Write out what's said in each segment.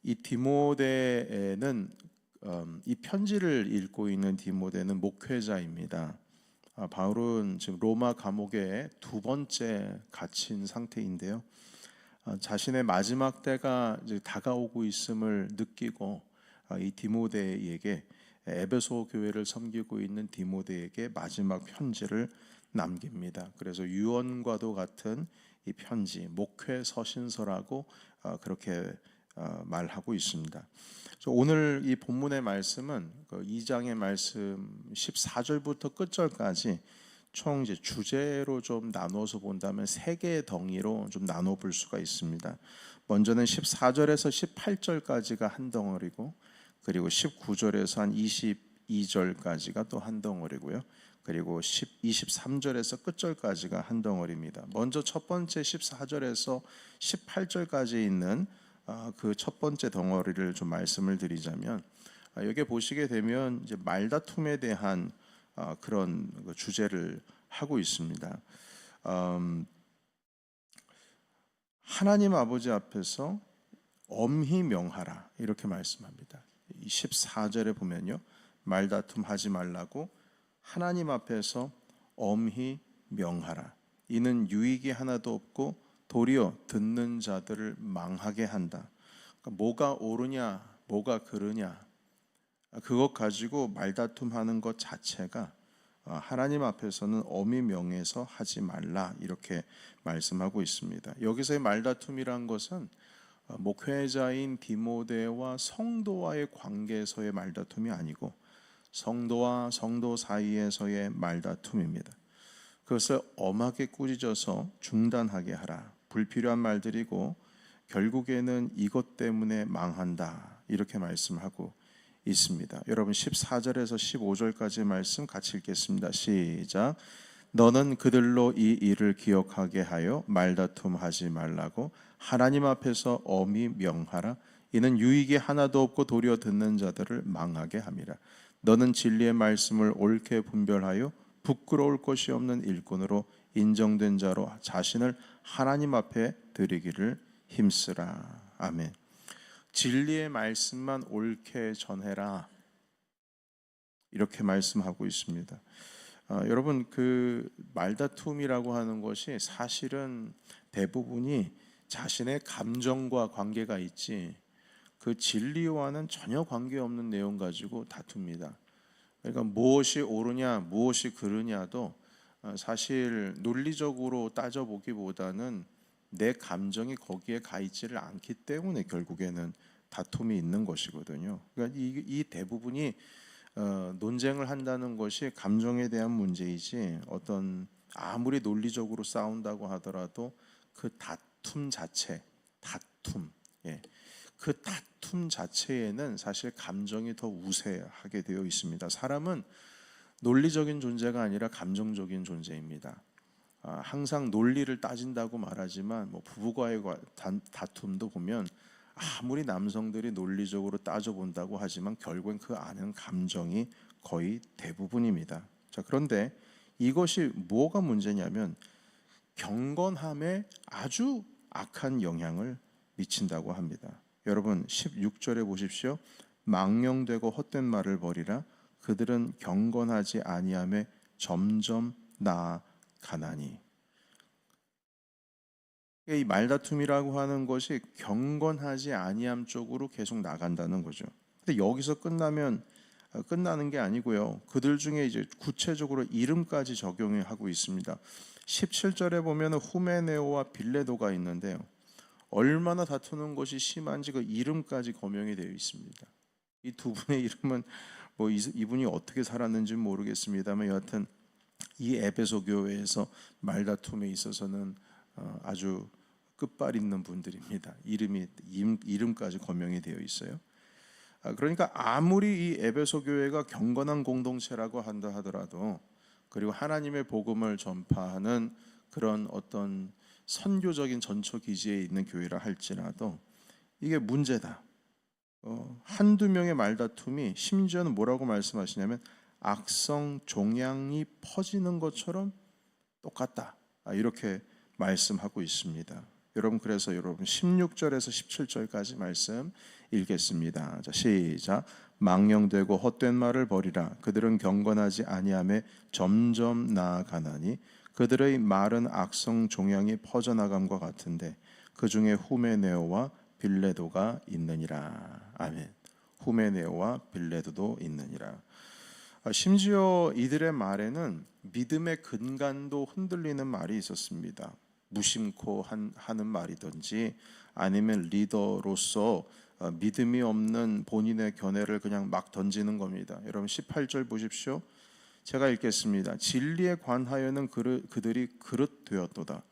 이 디모데는 이 편지를 읽고 있는 디모데는 목회자입니다. 바울은 지금 로마 감옥에 두 번째 갇힌 상태인데요. 자신의 마지막 때가 이제 다가오고 있음을 느끼고 이 디모데에게 에베소 교회를 섬기고 있는 디모데에게 마지막 편지를 남깁니다. 그래서 유언과도 같은 이 편지, 목회 서신서라고 그렇게 말하고 있습니다. 오늘 이 본문의 말씀은 2장의 말씀 14절부터 끝절까지 총 이제 주제로 좀 나눠서 본다면 세 개의 덩이로 좀 나눠 볼 수가 있습니다. 먼저는 14절에서 18절까지가 한 덩어리고, 그리고 19절에서 한 22절까지가 또 한 덩어리고요. 그리고 23절에서 끝절까지가 한 덩어리입니다. 먼저 첫 번째 14절에서 18절까지 있는 그 첫 번째 덩어리를 좀 말씀을 드리자면, 여기 보시게 되면 이제 말다툼에 대한 그런 주제를 하고 있습니다. 하나님 아버지 앞에서 엄히 명하라 이렇게 말씀합니다. 14절에 보면요, 말다툼 하지 말라고 하나님 앞에서 엄히 명하라. 이는 유익이 하나도 없고 도리어 듣는 자들을 망하게 한다. 그러니까 뭐가 옳으냐, 뭐가 그르냐, 그것 가지고 말다툼하는 것 자체가 하나님 앞에서는 엄히 명해서 하지 말라 이렇게 말씀하고 있습니다. 여기서의 말다툼이란 것은 목회자인 디모데와 성도와의 관계에서의 말다툼이 아니고 성도와 성도 사이에서의 말다툼입니다. 그것을 엄하게 꾸짖어서 중단하게 하라. 불필요한 말들이고 결국에는 이것 때문에 망한다 이렇게 말씀하고 있습니다. 여러분 14절에서 15절까지 말씀 같이 읽겠습니다. 시작. 너는 그들로 이 일을 기억하게 하여 말다툼하지 말라고 하나님 앞에서 엄히 명하라. 이는 유익이 하나도 없고 도리어 듣는 자들을 망하게 함이라. 너는 진리의 말씀을 옳게 분별하여 부끄러울 것이 없는 일꾼으로 인정된 자로 자신을 하나님 앞에 드리기를 힘쓰라. 아멘. 진리의 말씀만 옳게 전해라 이렇게 말씀하고 있습니다. 여러분, 그 말다툼이라고 하는 것이 사실은 대부분이 자신의 감정과 관계가 있지 그 진리와는 전혀 관계없는 내용 가지고 다툽니다. 그러니까 무엇이 옳으냐 무엇이 그르냐도 사실 논리적으로 따져보기보다는 내 감정이 거기에 가 있지를 않기 때문에 결국에는 다툼이 있는 것이거든요. 그러니까 이 대부분이 논쟁을 한다는 것이 감정에 대한 문제이지 어떤 아무리 논리적으로 싸운다고 하더라도 그 다툼 자체, 그 다툼 자체에는 사실 감정이 더 우세하게 되어 있습니다. 사람은 논리적인 존재가 아니라 감정적인 존재입니다. 항상 논리를 따진다고 말하지만 부부과의 다툼도 보면 아무리 남성들이 논리적으로 따져본다고 하지만 결국엔 그 안에는 감정이 거의 대부분입니다. 자, 그런데 이것이 뭐가 문제냐면 경건함에 아주 악한 영향을 미친다고 합니다. 여러분 16절에 보십시오. 망령되고 헛된 말을 버리라. 그들은 경건하지 아니함에 점점 나아가나니. 이 말다툼이라고 하는 것이 경건하지 아니함 쪽으로 계속 나간다는 거죠. 근데 여기서 끝나는 게 아니고요. 그들 중에 이제 구체적으로 이름까지 적용하고 있습니다. 17절에 보면 후메네오와 빌레도가 있는데요. 얼마나 다투는 것이 심한지 그 이름까지 거명이 되어 있습니다. 이 두 분의 이름은 이분이 어떻게 살았는지 모르겠습니다만 여하튼 이 에베소 교회에서 말다툼에 있어서는 아주 끝발 있는 분들입니다. 이름까지 거명이 되어 있어요. 그러니까 아무리 이 에베소 교회가 경건한 공동체라고 한다 하더라도, 그리고 하나님의 복음을 전파하는 그런 어떤 선교적인 전초 기지에 있는 교회라 할지라도 이게 문제다. 한두 명의 말다툼이 심지어는 뭐라고 말씀하시냐면 악성 종양이 퍼지는 것처럼 똑같다. 이렇게 말씀하고 있습니다. 여러분, 그래서 여러분 16절에서 17절까지 말씀 읽겠습니다. 자, 시작. 망령되고 헛된 말을 버리라. 그들은 경건하지 아니하며 점점 나아가나니 그들의 말은 악성 종양이 퍼져나감과 같은데 그 중에 후메네오와 빌레도가 있느니라. 아멘. 후메네오와 빌레도도 있느니라. 심지어 이들의 말에는 믿음의 근간도 흔들리는 말이 있었습니다. 무심코 하는 말이든지 아니면 리더로서 믿음이 없는 본인의 견해를 그냥 막 던지는 겁니다. 여러분 18절 보십시오. 제가 읽겠습니다. 진리에 관하여는 그들이 그릇 되었도다.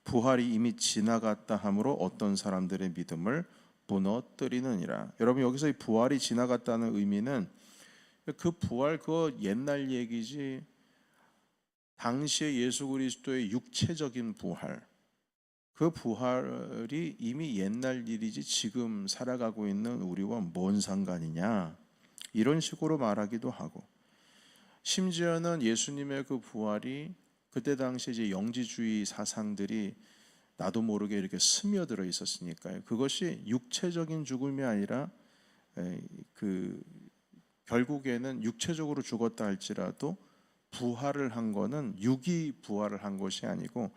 부활이 이미 지나갔다 하므로 어떤 사람들의 믿음을 무너뜨리느니라. 여러분, 여기서 이 부활이 지나갔다는 의미는 그 부활 그거 옛날 얘기지, 당시에 예수 그리스도의 육체적인 부활, 그 부활이 이미 옛날 일이지 지금 살아가고 있는 우리와 뭔 상관이냐, 이런 식으로 말하기도 하고, 심지어는 예수님의 그 부활이 그때 당시 이제 영지주의 사상들이 나도 모르게 이렇게 스며들어 있었으니까요. 그것이 육체적인 죽음이 아니라 그 결국에는 육체적으로 죽었다 할지라도 부활을 한 거는 육이 부활을 한 것이 아니고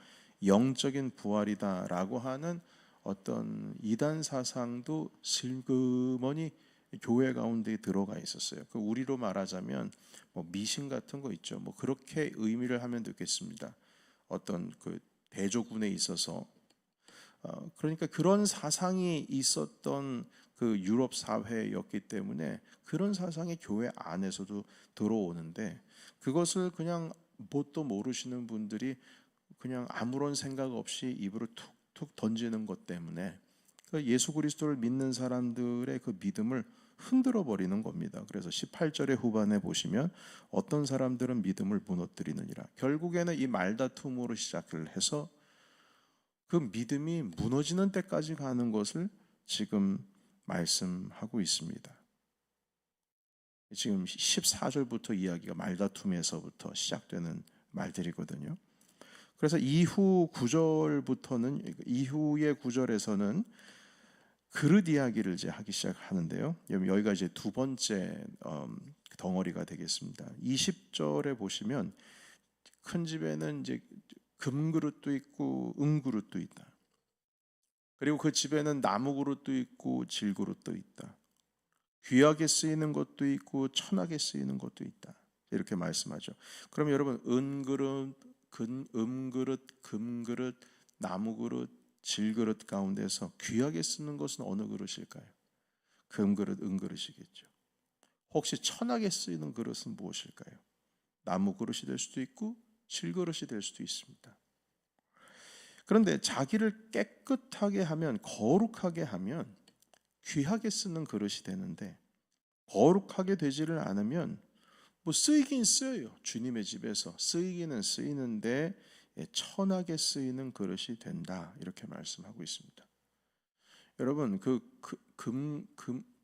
영적인 부활이다라고 하는 어떤 이단 사상도 슬그머니 교회 가운데 들어가 있었어요. 그 우리로 말하자면 뭐 미신 같은 거 있죠. 뭐 그렇게 의미를 하면 되겠습니다. 어떤 그 대조군에 있어서 그러니까 그런 사상이 있었던 그 유럽 사회였기 때문에 그런 사상이 교회 안에서도 들어오는데 그것을 그냥 뭣도 모르시는 분들이 그냥 아무런 생각 없이 입으로 툭툭 던지는 것 때문에 예수 그리스도를 믿는 사람들의 그 믿음을 흔들어 버리는 겁니다. 그래서 18절의 후반에 보시면 어떤 사람들은 믿음을 무너뜨리느니라. 결국에는 이 말다툼으로 시작을 해서 그 믿음이 무너지는 때까지 가는 것을 지금 말씀하고 있습니다. 지금 14절부터 이야기가 말다툼에서부터 시작되는 말들이거든요. 그래서 이후 9절부터는, 이후의 9절에서는 그릇 이야기를 이제 하기 시작하는데요. 여기가 이제 두 번째 덩어리가 되겠습니다. 20절에 보시면 큰 집에는 이제 금그릇도 있고 은그릇도 있다. 그리고 그 집에는 나무그릇도 있고 질그릇도 있다. 귀하게 쓰이는 것도 있고 천하게 쓰이는 것도 있다. 이렇게 말씀하죠. 그럼 여러분, 은그릇, 음그릇, 금그릇, 나무그릇, 질그릇 가운데서 귀하게 쓰는 것은 어느 그릇일까요? 금그릇, 은그릇이겠죠. 혹시 천하게 쓰이는 그릇은 무엇일까요? 나무그릇이 될 수도 있고 질그릇이 될 수도 있습니다. 그런데 자기를 깨끗하게 하면, 거룩하게 하면 귀하게 쓰는 그릇이 되는데, 거룩하게 되지를 않으면 뭐 쓰이긴 쓰여요. 주님의 집에서 쓰이기는 쓰이는데 천하게 쓰이는 그릇이 된다, 이렇게 말씀하고 있습니다. 여러분, 그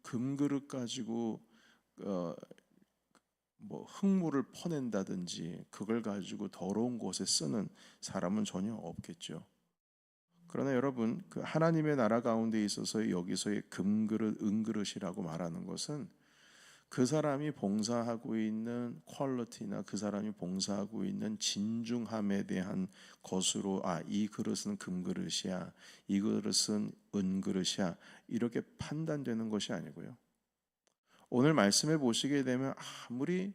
금그릇 가지고 뭐 흙물을 퍼낸다든지 그걸 가지고 더러운 곳에 쓰는 사람은 전혀 없겠죠. 그러나 여러분, 그 하나님의 나라 가운데 있어서 여기서의 금그릇, 은그릇이라고 말하는 것은 그 사람이 봉사하고 있는 퀄리티나 그 사람이 봉사하고 있는 진중함에 대한 것으로, 이 그릇은 금그릇이야, 이 그릇은 은그릇이야, 이렇게 판단되는 것이 아니고요. 오늘 말씀해 보시게 되면 아무리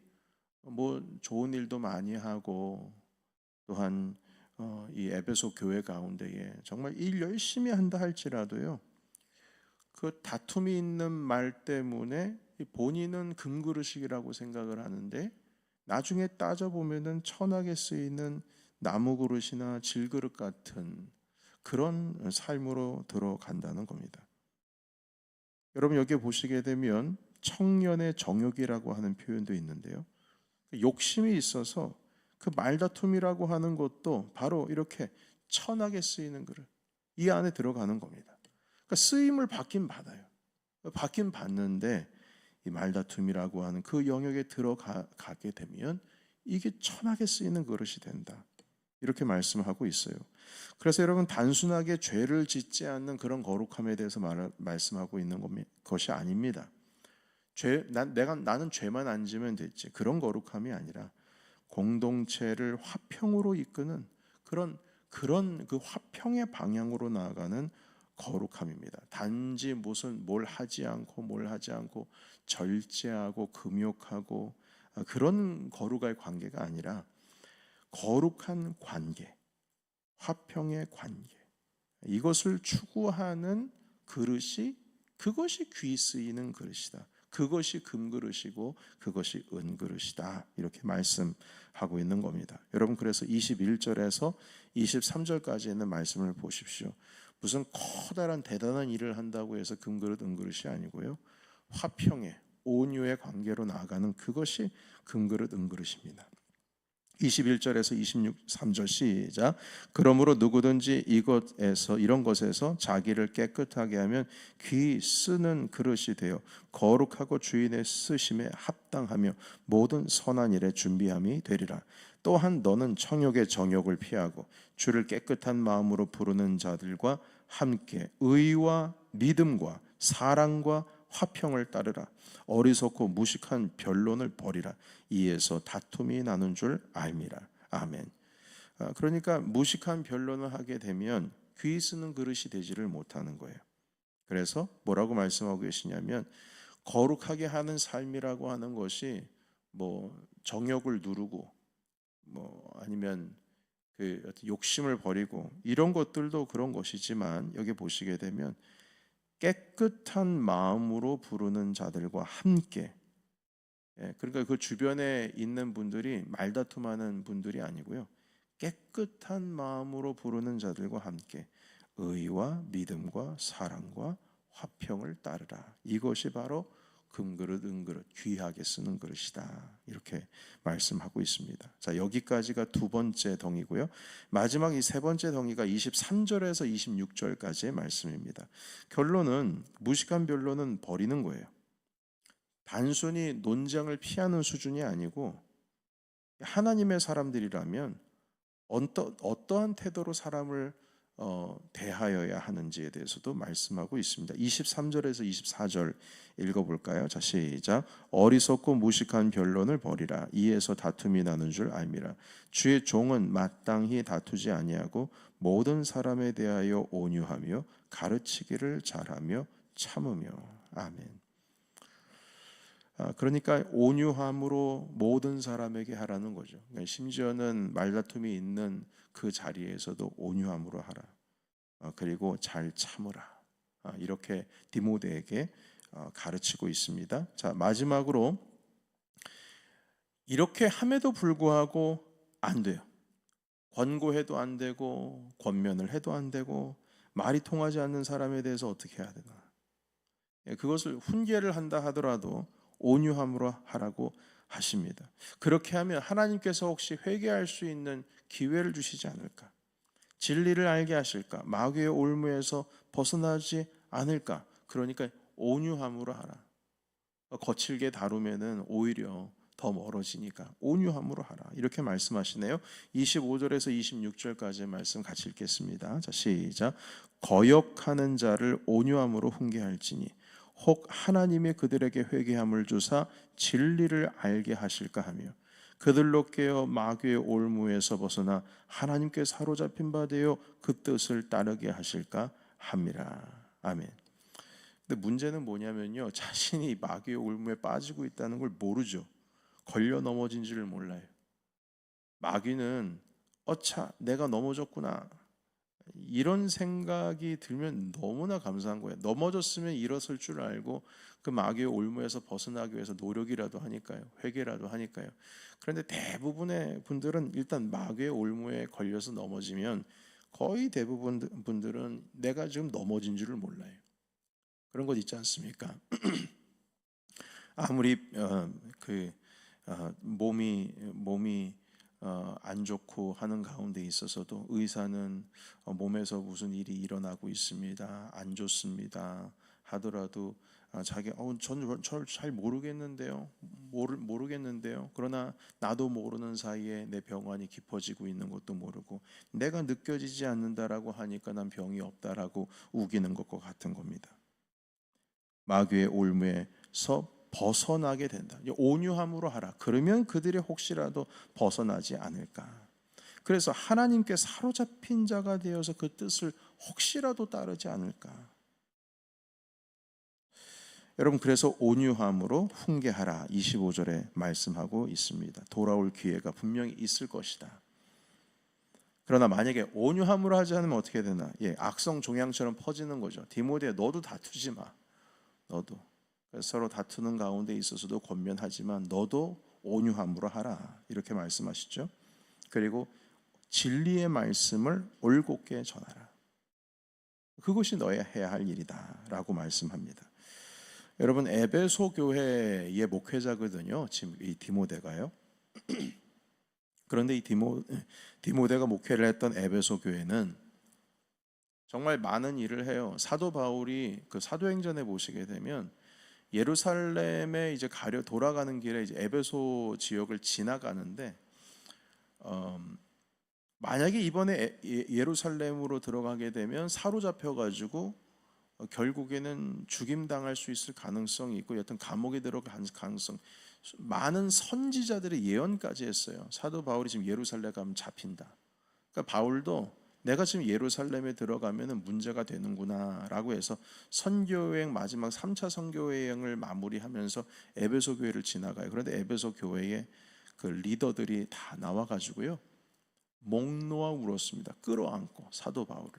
뭐 좋은 일도 많이 하고 또한 이 에베소 교회 가운데에 정말 일 열심히 한다 할지라도요, 그 다툼이 있는 말 때문에 본인은 금그릇이라고 생각을 하는데 나중에 따져보면은 천하게 쓰이는 나무그릇이나 질그릇 같은 그런 삶으로 들어간다는 겁니다. 여러분, 여기 보시게 되면 청년의 정욕이라고 하는 표현도 있는데요, 욕심이 있어서 그 말다툼이라고 하는 것도 바로 이렇게 천하게 쓰이는 그릇, 이 안에 들어가는 겁니다. 그러니까 쓰임을 받긴 받아요. 받긴 받는데 이 말다툼이라고 하는 그 영역에 들어가게 되면 이게 천하게 쓰이는 그릇이 된다, 이렇게 말씀하고 있어요. 그래서 여러분 단순하게 죄를 짓지 않는 그런 거룩함에 대해서 말씀하고 있는 것이 아닙니다. 나는 죄만 안 지면 됐지, 그런 거룩함이 아니라 공동체를 화평으로 이끄는 그런 그 화평의 방향으로 나아가는 거룩함입니다. 단지 무슨 뭘 하지 않고 절제하고 금욕하고 그런 거룩할 관계가 아니라 거룩한 관계, 화평의 관계, 이것을 추구하는 그릇이, 그것이 귀 쓰이는 그릇이다. 그것이 금그릇이고 그것이 은그릇이다. 이렇게 말씀하고 있는 겁니다. 여러분, 그래서 21절에서 23절까지 있는 말씀을 보십시오. 무슨 커다란 대단한 일을 한다고 해서 금그릇 은그릇이 아니고요, 화평의 온유의 관계로 나아가는 그것이 금그릇 은그릇입니다. 21절에서 23절 시작. 그러므로 누구든지 이런 것에서 자기를 깨끗하게 하면 귀 쓰는 그릇이 되어 거룩하고 주인의 쓰심에 합당하며 모든 선한 일에 준비함이 되리라. 또한 너는 청욕의 정욕을 피하고 주를 깨끗한 마음으로 부르는 자들과 함께 의와 믿음과 사랑과 화평을 따르라. 어리석고 무식한 변론을 버리라. 이에서 다툼이 나는 줄 알미라. 아멘. 그러니까 무식한 변론을 하게 되면 귀 쓰는 그릇이 되지를 못하는 거예요. 그래서 뭐라고 말씀하고 계시냐면, 거룩하게 하는 삶이라고 하는 것이 뭐 정욕을 누르고 아니면 그 욕심을 버리고 이런 것들도 그런 것이지만, 여기 보시게 되면 깨끗한 마음으로 부르는 자들과 함께, 그러니까 그 주변에 있는 분들이 말다툼하는 분들이 아니고요, 깨끗한 마음으로 부르는 자들과 함께 의와 믿음과 사랑과 화평을 따르라. 이것이 바로 금그릇 은그릇, 귀하게 쓰는 그릇이다. 이렇게 말씀하고 있습니다. 자, 여기까지가 두 번째 덩이고요. 마지막 이 세 번째 덩이가 23절에서 26절까지의 말씀입니다. 결론은, 무식한 변론은 버리는 거예요. 단순히 논쟁을 피하는 수준이 아니고, 하나님의 사람들이라면 어떠한 태도로 사람을 대하여야 하는지에 대해서도 말씀하고 있습니다. 23절에서 24절 읽어볼까요? 자, 시작. 어리석고 무식한 변론을 버리라. 이에서 다툼이 나는 줄 알미라. 주의 종은 마땅히 다투지 아니하고 모든 사람에 대하여 온유하며 가르치기를 잘하며 참으며. 아멘. 그러니까 온유함으로 모든 사람에게 하라는 거죠. 그러니까 심지어는 말다툼이 있는 그 자리에서도 온유함으로 하라. 그리고 잘 참으라. 이렇게 디모데에게 가르치고 있습니다. 자, 마지막으로, 이렇게 함에도 불구하고 안 돼요. 권고해도 안 되고 권면을 해도 안 되고 말이 통하지 않는 사람에 대해서 어떻게 해야 되나? 그것을 훈계를 한다 하더라도 온유함으로 하라고 하십니다. 그렇게 하면 하나님께서 혹시 회개할 수 있는 기회를 주시지 않을까? 진리를 알게 하실까? 마귀의 올무에서 벗어나지 않을까? 그러니까 온유함으로 하라. 거칠게 다루면은 오히려 더 멀어지니까 온유함으로 하라. 이렇게 말씀하시네요. 25절에서 26절까지의 말씀 같이 읽겠습니다. 자, 시작. 거역하는 자를 온유함으로 훈계할지니 혹 하나님이 그들에게 회개함을 주사 진리를 알게 하실까 하며 그들로 깨어 마귀의 올무에서 벗어나 하나님께 사로잡힌 바 되어 그 뜻을 따르게 하실까 함이라. 아멘. 근데 문제는 뭐냐면요, 자신이 마귀의 올무에 빠지고 있다는 걸 모르죠. 걸려 넘어진지를 몰라요. 마귀는 어차 내가 넘어졌구나, 이런 생각이 들면 너무나 감사한 거예요. 넘어졌으면 일어설 줄 알고 그 마귀의 올무에서 벗어나기 위해서 노력이라도 하니까요. 회개라도 하니까요. 그런데 대부분의 분들은 일단 마귀의 올무에 걸려서 넘어지면 거의 대부분 분들은 내가 지금 넘어진 줄을 몰라요. 그런 것 있지 않습니까? 아무리 몸이 안 좋고 하는 가운데 있어서도 의사는 몸에서 무슨 일이 일어나고 있습니다, 안 좋습니다 하더라도 자기 저는 잘 모르겠는데요. 그러나 나도 모르는 사이에 내 병환이 깊어지고 있는 것도 모르고 내가 느껴지지 않는다라고 하니까 난 병이 없다라고 우기는 것과 같은 겁니다. 마귀의 올무에서 벗어나게 된다. 온유함으로 하라. 그러면 그들이 혹시라도 벗어나지 않을까. 그래서 하나님께 사로잡힌 자가 되어서 그 뜻을 혹시라도 따르지 않을까. 여러분, 그래서 온유함으로 훈계하라 25절에 말씀하고 있습니다. 돌아올 기회가 분명히 있을 것이다. 그러나 만약에 온유함으로 하지 않으면 어떻게 되나? 악성 종양처럼 퍼지는 거죠. 디모데 너도 다투지 마. 너도. 서로 다투는 가운데 있어서도 권면하지만 너도 온유함으로 하라. 이렇게 말씀하시죠. 그리고 진리의 말씀을 올곧게 전하라. 그것이 너의 해야 할 일이다 라고 말씀합니다. 여러분, 에베소 교회의 목회자거든요. 지금 이 디모데가요. 그런데 이 디모데가 목회를 했던 에베소 교회는 정말 많은 일을 해요. 사도 바울이 그 사도행전에 보시게 되면 예루살렘에 이제 돌아가는 길에 이제 에베소 지역을 지나가는데 만약에 이번에 예루살렘으로 들어가게 되면 사로잡혀 가지고 결국에는 죽임당할 수 있을 가능성이 있고 여튼 감옥에 들어갈 가능성, 많은 선지자들의 예언까지 했어요. 사도 바울이 지금 예루살렘 가면 잡힌다. 그러니까 바울도 내가 지금 예루살렘에 들어가면 문제가 되는구나라고 해서 선교여행 마지막 3차 선교여행을 마무리하면서 에베소 교회를 지나가요. 그런데 에베소 교회의 그 리더들이 다 나와가지고요 목 놓아 울었습니다. 끌어안고 사도 바울을.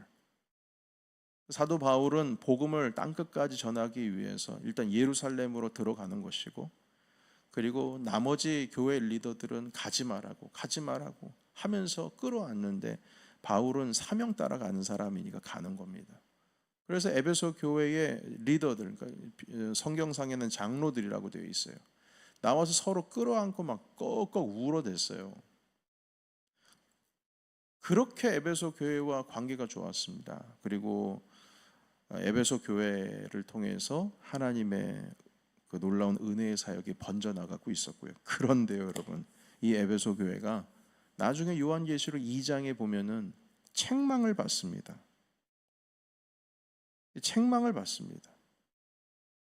사도 바울은 복음을 땅끝까지 전하기 위해서 일단 예루살렘으로 들어가는 것이고, 그리고 나머지 교회 리더들은 가지 말라고 하면서 끌어안는데 바울은 사명 따라가는 사람이니까 가는 겁니다. 그래서 에베소 교회의 리더들, 그러니까 성경상에는 장로들이라고 되어 있어요. 나와서 서로 끌어안고 막 꺽꺽 울어댔어요. 그렇게 에베소 교회와 관계가 좋았습니다. 그리고 에베소 교회를 통해서 하나님의 그 놀라운 은혜의 사역이 번져나가고 있었고요. 그런데요, 여러분, 이 에베소 교회가 나중에 요한계시록 2장에 보면은 책망을 받습니다. 책망을 받습니다.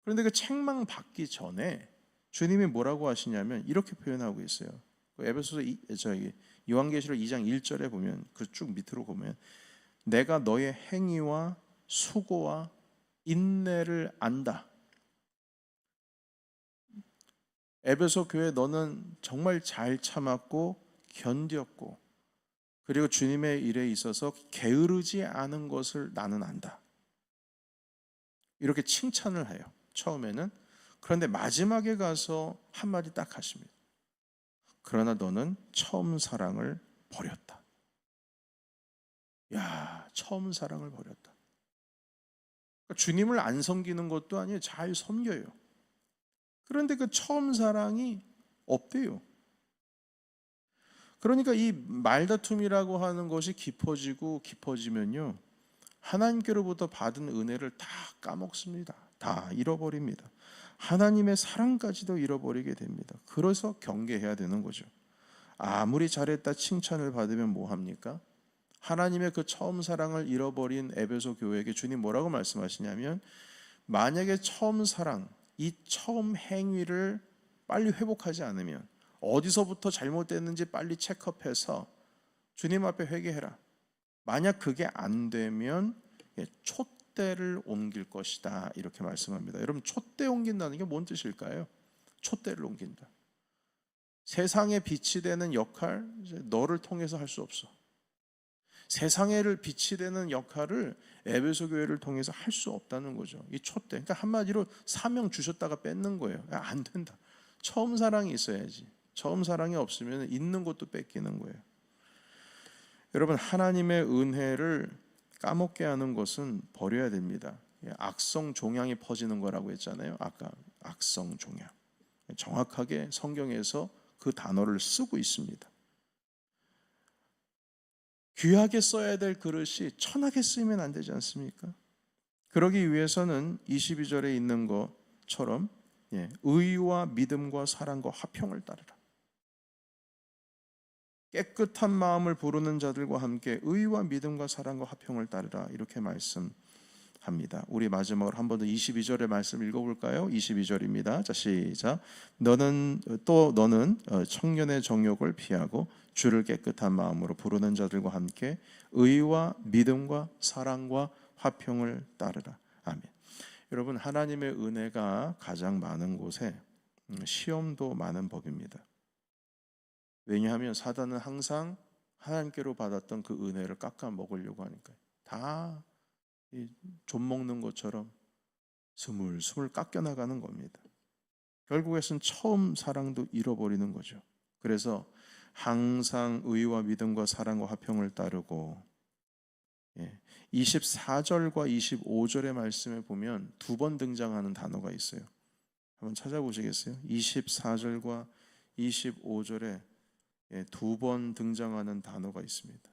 그런데 그 책망 받기 전에 주님이 뭐라고 하시냐면 이렇게 표현하고 있어요. 에베소서 요한계시록 2장 1절에 보면 그 쭉 밑으로 보면 내가 너의 행위와 수고와 인내를 안다. 에베소 교회 너는 정말 잘 참았고 견뎠고 그리고 주님의 일에 있어서 게으르지 않은 것을 나는 안다. 이렇게 칭찬을 해요. 처음에는. 그런데 마지막에 가서 한마디 딱 하십니다. 그러나 너는 처음 사랑을 버렸다. 야, 처음 사랑을 버렸다. 그러니까 주님을 안 섬기는 것도 아니에요. 잘 섬겨요. 그런데 그 처음 사랑이 없대요. 그러니까 이 말다툼이라고 하는 것이 깊어지면요, 하나님께로부터 받은 은혜를 다 까먹습니다. 다 잃어버립니다. 하나님의 사랑까지도 잃어버리게 됩니다. 그래서 경계해야 되는 거죠. 아무리 잘했다 칭찬을 받으면 뭐합니까? 하나님의 그 처음 사랑을 잃어버린 에베소 교회에게 주님 뭐라고 말씀하시냐면, 만약에 처음 사랑, 이 처음 행위를 빨리 회복하지 않으면, 어디서부터 잘못됐는지 빨리 체크업해서 주님 앞에 회개해라. 만약 그게 안 되면 촛대를 옮길 것이다, 이렇게 말씀합니다. 여러분, 촛대 옮긴다는 게 뭔 뜻일까요? 촛대를 옮긴다. 세상에 빛이 되는 역할, 너를 통해서 할 수 없어. 세상에를 빛이 되는 역할을 에베소 교회를 통해서 할 수 없다는 거죠. 이 촛대. 그러니까 한마디로 사명 주셨다가 뺏는 거예요. 안 된다. 처음 사랑이 있어야지. 처음 사랑이 없으면 있는 것도 뺏기는 거예요. 여러분, 하나님의 은혜를 까먹게 하는 것은 버려야 됩니다. 악성 종양이 퍼지는 거라고 했잖아요. 아까 악성 종양. 정확하게 성경에서 그 단어를 쓰고 있습니다. 귀하게 써야 될 그릇이 천하게 쓰이면 안 되지 않습니까? 그러기 위해서는 22절에 있는 것처럼 의와 믿음과 사랑과 화평을 따르라. 깨끗한 마음을 부르는 자들과 함께 의와 믿음과 사랑과 화평을 따르라, 이렇게 말씀합니다. 우리 마지막으로 한 번 더 22절의 말씀 읽어볼까요? 22절입니다. 자, 시작. 너는 청년의 정욕을 피하고 주를 깨끗한 마음으로 부르는 자들과 함께 의와 믿음과 사랑과 화평을 따르라. 아멘. 여러분, 하나님의 은혜가 가장 많은 곳에 시험도 많은 법입니다. 왜냐하면 사단은 항상 하나님께로 받았던 그 은혜를 깎아 먹으려고 하니까요. 다 좀 먹는 것처럼 스물스물 깎여 나가는 겁니다. 결국에는 처음 사랑도 잃어버리는 거죠. 그래서 항상 의와 믿음과 사랑과 화평을 따르고 24절과 25절의 말씀에 보면 두 번 등장하는 단어가 있어요. 한번 찾아보시겠어요? 24절과 25절에 두 번 등장하는 단어가 있습니다.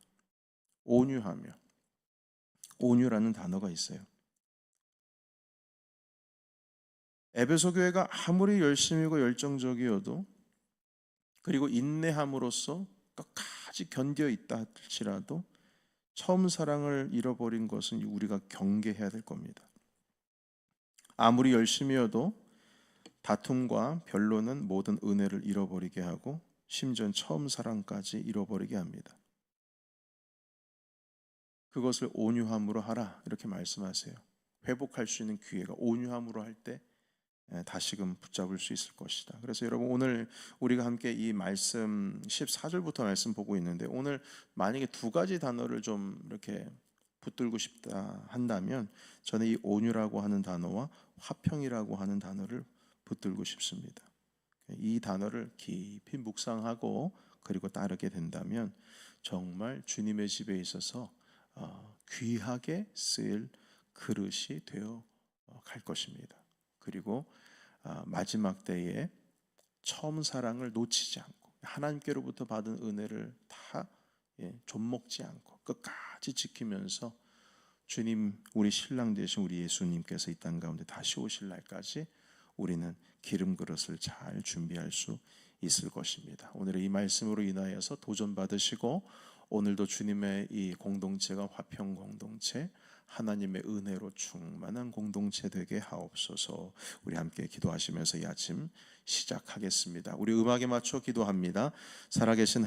온유하며, 온유라는 단어가 있어요. 에베소 교회가 아무리 열심이고 열정적이어도, 그리고 인내함으로써 끝까지 견뎌 있다 할지라도 처음 사랑을 잃어버린 것은 우리가 경계해야 될 겁니다. 아무리 열심이어도 다툼과 변론은 모든 은혜를 잃어버리게 하고 심지어 처음 사랑까지 잃어버리게 합니다. 그것을 온유함으로 하라, 이렇게 말씀하세요. 회복할 수 있는 기회가 온유함으로 할 때 다시금 붙잡을 수 있을 것이다. 그래서 여러분, 오늘 우리가 함께 이 말씀 14절부터 말씀 보고 있는데, 오늘 만약에 두 가지 단어를 좀 이렇게 붙들고 싶다 한다면 저는 이 온유라고 하는 단어와 화평이라고 하는 단어를 붙들고 싶습니다. 이 단어를 깊이 묵상하고 그리고 따르게 된다면 정말 주님의 집에 있어서 귀하게 쓰일 그릇이 되어 갈 것입니다. 그리고 마지막 때에 처음 사랑을 놓치지 않고 하나님께로부터 받은 은혜를 다 좀먹지 않고 끝까지 지키면서 주님, 우리 신랑 되신 우리 예수님께서 이 땅 가운데 다시 오실 날까지 우리는 기름 그릇을 잘 준비할 수 있을 것입니다. 오늘의 이 말씀으로 인하여서 도전 받으시고 오늘도 주님의 이 공동체가 화평 공동체, 하나님의 은혜로 충만한 공동체 되게 하옵소서. 우리 함께 기도하시면서 이 아침 시작하겠습니다. 우리 음악에 맞춰 기도합니다. 살아계신